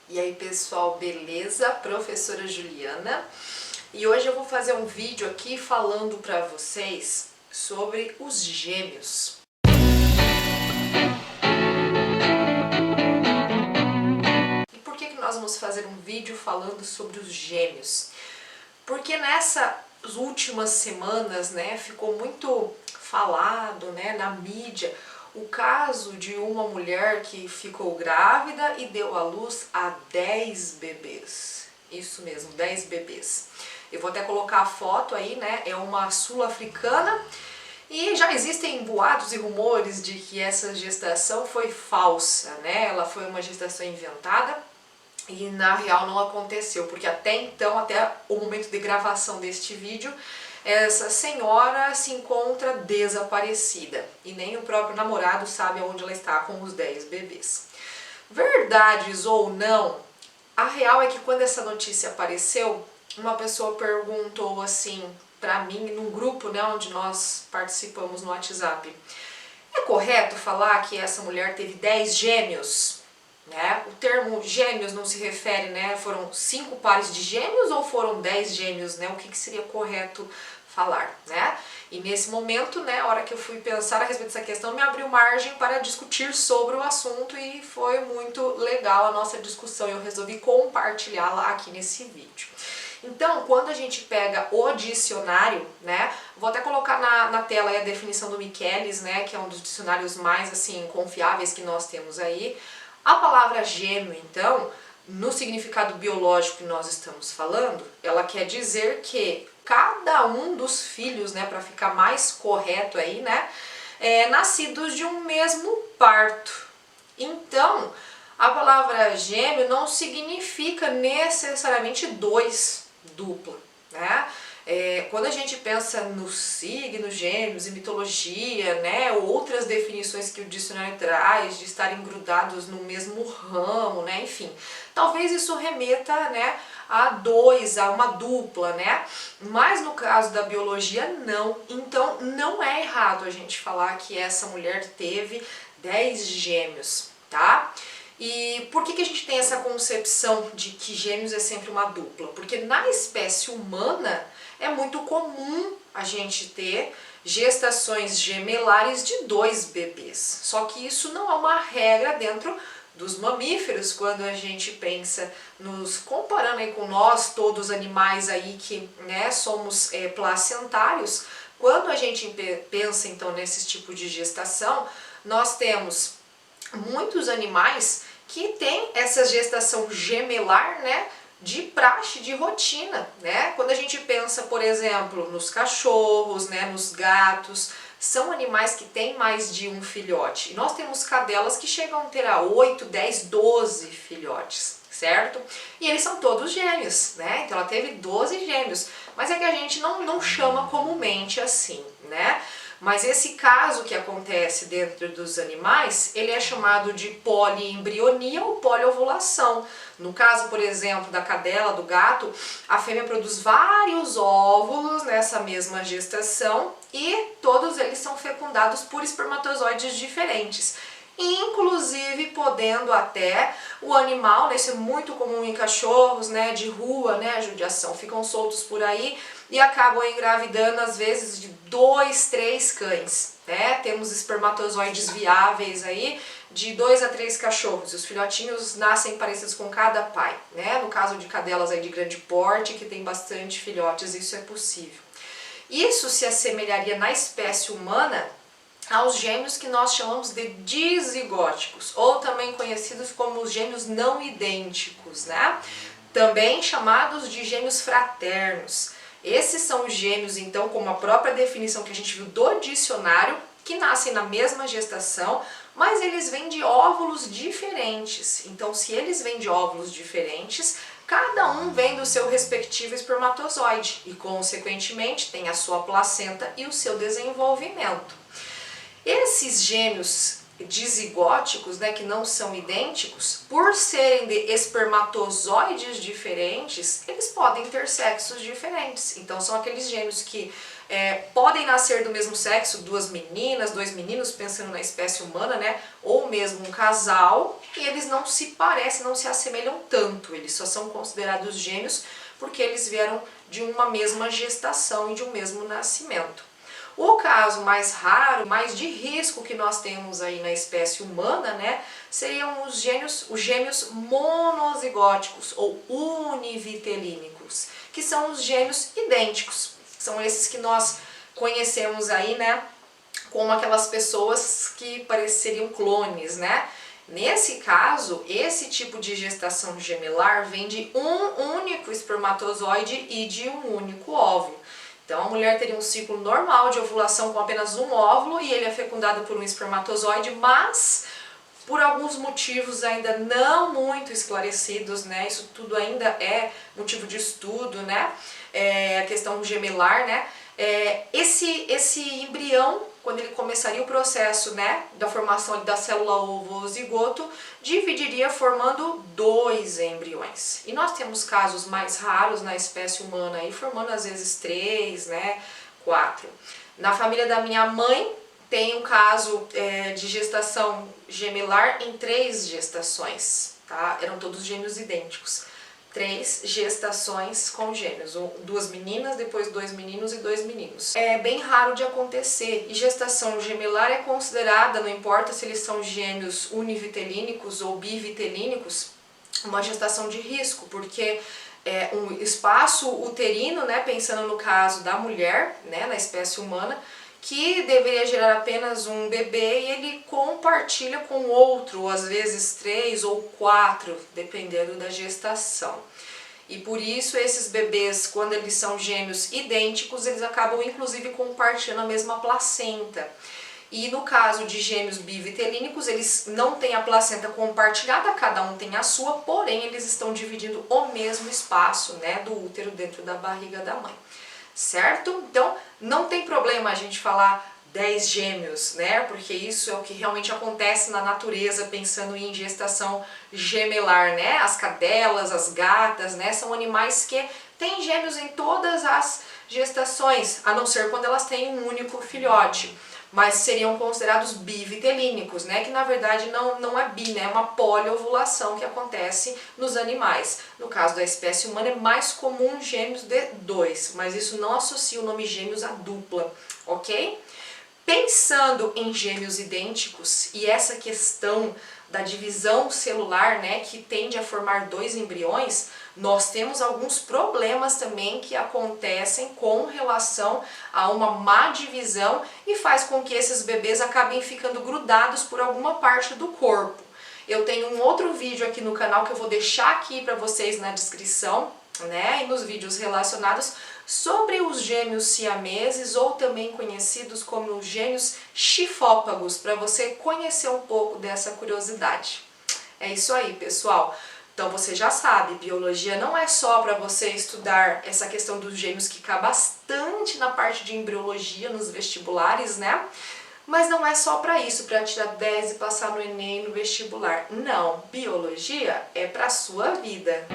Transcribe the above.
E aí pessoal, beleza? Professora Juliana. E hoje eu vou fazer um vídeo aqui falando para vocês sobre os gêmeos. E por que nós vamos fazer um vídeo falando sobre os gêmeos? Porque nessas últimas semanas, ficou muito falado, na mídia, o caso de uma mulher que ficou grávida e deu à luz a 10 bebês. Isso mesmo, 10 bebês. Eu vou até colocar a foto aí, é uma sul-africana e já existem boatos e rumores de que essa gestação foi falsa, Ela foi uma gestação inventada e na real não aconteceu, porque até então, até o momento de gravação deste vídeo, essa senhora se encontra desaparecida e nem o próprio namorado sabe onde ela está com os 10 bebês. Verdades ou não, a real é que quando essa notícia apareceu, uma pessoa perguntou assim pra mim, num grupo onde nós participamos no WhatsApp: é correto falar que essa mulher teve 10 gêmeos? O termo gêmeos não se refere, foram 5 pares de gêmeos ou foram 10 gêmeos, o que seria correto falar, E nesse momento, a hora que eu fui pensar a respeito dessa questão, me abriu margem para discutir sobre o assunto e foi muito legal a nossa discussão. Eu resolvi compartilhá-la aqui nesse vídeo. Então, quando a gente pega o dicionário, vou até colocar na tela aí a definição do Michelis, que é um dos dicionários mais assim confiáveis que nós temos aí. A palavra gêmeo, então, no significado biológico que nós estamos falando, ela quer dizer que cada um dos filhos, para ficar mais correto aí, nascidos de um mesmo parto. Então, a palavra gêmeo não significa necessariamente dois, dupla, Quando a gente pensa nos signos gêmeos e mitologia, outras definições que o dicionário traz de estarem grudados no mesmo ramo, enfim, talvez isso remeta, a dois, a uma dupla, Mas no caso da biologia, não. Então, não é errado a gente falar que essa mulher teve 10 gêmeos, tá? E por que a gente tem essa concepção de que gêmeos é sempre uma dupla? Porque na espécie humana é muito comum a gente ter gestações gemelares de 2 bebês. Só que isso não é uma regra dentro dos mamíferos, quando a gente pensa nos comparando aí com nós, todos os animais aí que somos placentários. Quando a gente pensa então nesse tipo de gestação, nós temos muitos animais que têm essa gestação gemelar, de praxe, de rotina, Quando a gente pensa, por exemplo, nos cachorros, nos gatos, são animais que têm mais de um filhote. E nós temos cadelas que chegam a ter 8, 10, 12 filhotes, certo? E eles são todos gêmeos, Então ela teve 12 gêmeos, mas é que a gente não chama comumente assim, Mas esse caso que acontece dentro dos animais, ele é chamado de poliembrionia ou poliovulação. No caso, por exemplo, da cadela, do gato, a fêmea produz vários óvulos nessa mesma gestação e todos eles são fecundados por espermatozoides diferentes. Inclusive podendo até o animal, isso é muito comum em cachorros, de rua, a judiação, ficam soltos por aí e acabam engravidando às vezes de 2, 3 cães, Temos espermatozoides viáveis aí de 2 a 3 cachorros, e os filhotinhos nascem parecidos com cada pai, No caso de cadelas aí de grande porte, que tem bastante filhotes, isso é possível. Isso se assemelharia na espécie humana aos gêmeos que nós chamamos de dizigóticos, ou também conhecidos como os gêmeos não idênticos, Também chamados de gêmeos fraternos. Esses são os gêmeos, então, como a própria definição que a gente viu do dicionário, que nascem na mesma gestação, mas eles vêm de óvulos diferentes. Então, se eles vêm de óvulos diferentes, cada um vem do seu respectivo espermatozoide e, consequentemente, tem a sua placenta e o seu desenvolvimento. Esses gêmeos dizigóticos, né, que não são idênticos, por serem de espermatozoides diferentes, eles podem ter sexos diferentes. Então são aqueles gêmeos que podem nascer do mesmo sexo, duas meninas, dois meninos, pensando na espécie humana, né, ou mesmo um casal, e eles não se parecem, não se assemelham tanto, eles só são considerados gêmeos porque eles vieram de uma mesma gestação e de um mesmo nascimento. O caso mais raro, mais de risco que nós temos aí na espécie humana, né, seriam os gêmeos monozigóticos ou univitelínicos, que são os gêmeos idênticos. São esses que nós conhecemos aí, né, como aquelas pessoas que pareceriam clones, né? Nesse caso, esse tipo de gestação gemelar vem de um único espermatozoide e de um único óvulo. Então a mulher teria um ciclo normal de ovulação com apenas um óvulo e ele é fecundado por um espermatozoide, mas por alguns motivos ainda não muito esclarecidos, né? Isso tudo ainda é motivo de estudo, né? A questão gemelar, né? Esse embrião, quando ele começaria o processo, né, da formação da célula ovo-zigoto, dividiria formando 2 embriões. E nós temos casos mais raros na espécie humana, aí formando às vezes 3, né, 4. Na família da minha mãe, tem um caso de gestação gemelar em 3 gestações, tá? Eram todos gêmeos idênticos. 3 gestações com gêmeos, 2 meninas, depois 2 meninos e 2 meninos. É bem raro de acontecer, e gestação gemelar é considerada, não importa se eles são gêmeos univitelínicos ou bivitelínicos, uma gestação de risco, porque um espaço uterino, né, pensando no caso da mulher, né, na espécie humana, que deveria gerar apenas um bebê e ele compartilha com outro, ou às vezes 3 ou 4, dependendo da gestação. E por isso esses bebês, quando eles são gêmeos idênticos, eles acabam inclusive compartilhando a mesma placenta. E no caso de gêmeos bivitelínicos, eles não têm a placenta compartilhada, cada um tem a sua, porém eles estão dividindo o mesmo espaço, né, do útero dentro da barriga da mãe. Certo? Então, não tem problema a gente falar 10 gêmeos, né? Porque isso é o que realmente acontece na natureza, pensando em gestação gemelar, né? As cadelas, as gatas, né? São animais que têm gêmeos em todas as gestações, a não ser quando elas têm um único filhote. Mas seriam considerados bivitelínicos, né? Que na verdade não é bi, né? É uma poliovulação que acontece nos animais. No caso da espécie humana é mais comum gêmeos de 2, mas isso não associa o nome gêmeos à dupla, ok? Pensando em gêmeos idênticos e essa questão da divisão celular, né, que tende a formar 2 embriões, nós temos alguns problemas também que acontecem com relação a uma má divisão e faz com que esses bebês acabem ficando grudados por alguma parte do corpo. Eu tenho um outro vídeo aqui no canal que eu vou deixar aqui para vocês na descrição, né, e nos vídeos relacionados sobre os gêmeos siameses, ou também conhecidos como os gêmeos chifópagos, para você conhecer um pouco dessa curiosidade. É isso aí, pessoal. Então você já sabe, biologia não é só para você estudar essa questão dos gêmeos que cai bastante na parte de embriologia nos vestibulares, né? Mas não é só para isso, para tirar 10 e passar no Enem no vestibular. Não, biologia é para a sua vida.